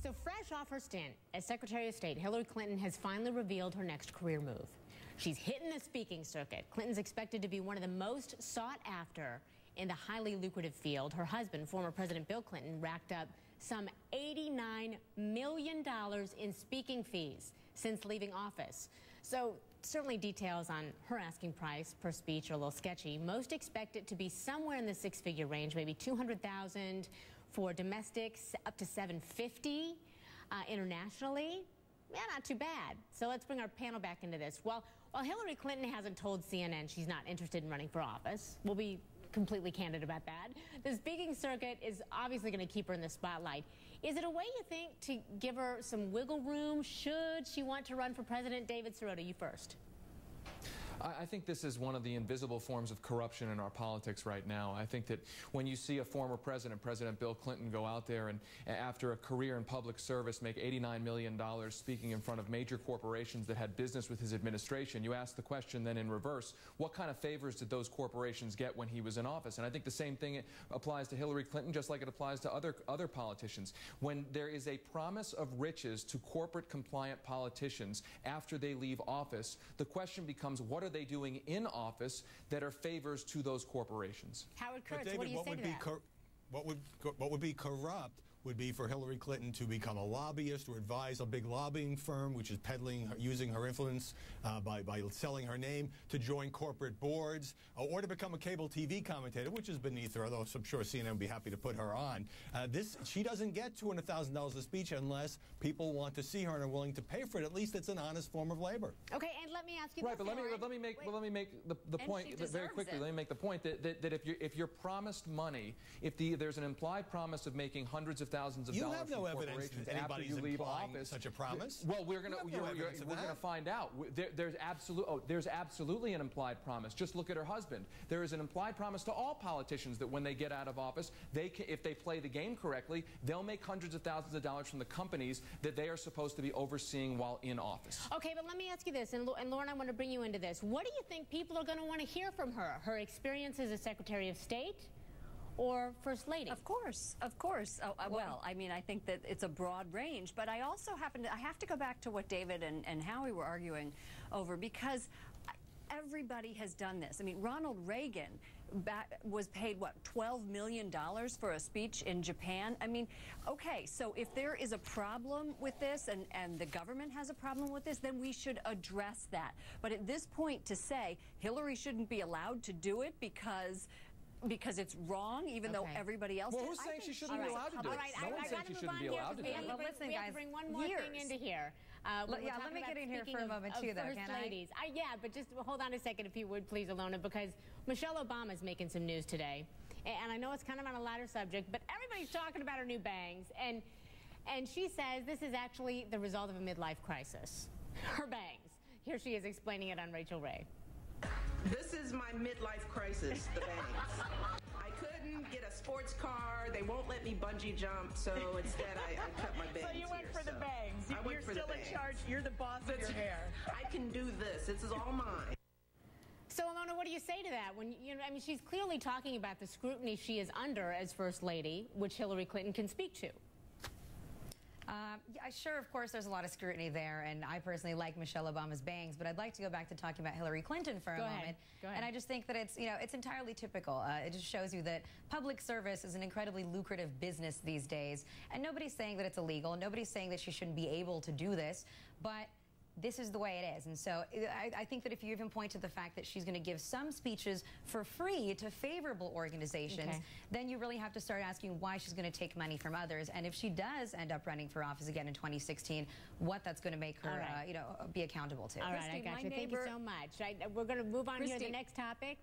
So fresh off her stint as Secretary of State, Hillary Clinton has finally revealed her next career move. She's hitting the speaking circuit. Clinton's expected to be one of the most sought after in the highly lucrative field. Her husband, former President Bill Clinton, racked up some $89 million in speaking fees since leaving office. So certainly details on her asking price per speech are a little sketchy. Most expect it to be somewhere in the six-figure range, maybe $200,000 for domestics, up to $750 internationally. Yeah, not too bad. So let's bring our panel back into this. Well, while Hillary Clinton hasn't told CNN she's not interested in running for office, we'll be completely candid about that. The speaking circuit is obviously going to keep her in the spotlight. Is it a way, you think, to give her some wiggle room should she want to run for president? David Sirota, you first. I think this is one of the invisible forms of corruption in our politics right now. I think that when you see a former president, President Bill Clinton, go out there and after a career in public service make $89 million speaking in front of major corporations that had business with his administration, you ask the question then in reverse, what kind of favors did those corporations get when he was in office? And I think the same thing applies to Hillary Clinton, just like it applies to other politicians. When there is a promise of riches to corporate compliant politicians after they leave office, the question becomes, what are they doing in office that are favors to those corporations? Howard Kurtz, David, what do you say to that? What would be corrupt would be for Hillary Clinton to become a lobbyist or advise a big lobbying firm, which is using her influence by selling her name, to join corporate boards, or to become a cable TV commentator, which is beneath her, although I'm sure CNN would be happy to put her on. She doesn't get $200,000 a speech unless people want to see her and are willing to pay for it. At least it's an honest form of labor. Okay, and let me ask you right, this. But let me make the point very quickly. Let me make the point that if you're promised money, if there's an implied promise of making hundrds of thousands of dollars from corporations after you leave office, such a promise. Well, we're going to find out. There's absolutely an implied promise. Just look at her husband. There is an implied promise to all politicians that when they get out of office, if they play the game correctly, they'll make hundreds of thousands of dollars from the companies that they are supposed to be overseeing while in office. Okay, but let me ask you this, and Lauren, I want to bring you into this. What do you think people are going to want to hear from her? Her experience as a Secretary of State? Or First Lady? Of course, of course. Well, I mean, I think that it's a broad range, but I also I have to go back to what David and Howie were arguing over, because everybody has done this. I mean, Ronald Reagan was paid, what, $12 million for a speech in Japan? I mean, okay, so if there is a problem with this and the government has a problem with this, then we should address that. But at this point, to say Hillary shouldn't be allowed to do it because it's wrong, even though everybody else Well, who's saying she shouldn't be allowed to do it? All right, no one's saying she shouldn't be allowed to do it. Well, listen, guys, we have to bring one more thing into here. Yeah, let me get in here for a moment, too, though, can I? Yeah, but just hold on a second, if you would, please, Alona, because Michelle Obama is making some news today. And I know it's kind of on a lighter subject, but everybody's talking about her new bangs. And she says this is actually the result of a midlife crisis. Her bangs. Here she is explaining it on Rachel Ray. This is my midlife crisis, the bangs. I couldn't get a sports car. They won't let me bungee jump, so instead I cut my bangs. So you went for the bangs. You're still in charge. You're the boss of your hair. I can do this. This is all mine. So, Alona, what do you say to that? When I mean, she's clearly talking about the scrutiny she is under as First Lady, which Hillary Clinton can speak to. Yeah, sure, of course, there's a lot of scrutiny there, and I personally like Michelle Obama's bangs, but I'd like to go back to talking about Hillary Clinton for a moment. Go ahead. And I just think that it's entirely typical. It just shows you that public service is an incredibly lucrative business these days, and nobody's saying that it's illegal. Nobody's saying that she shouldn't be able to do this, but this is the way it is. And so I think that if you even point to the fact that she's going to give some speeches for free to favorable organizations, then you really have to start asking why she's going to take money from others. And if she does end up running for office again in 2016, what that's going to make her be accountable to. All right, I got you. Thank you so much. We're going to move on here to the next topic.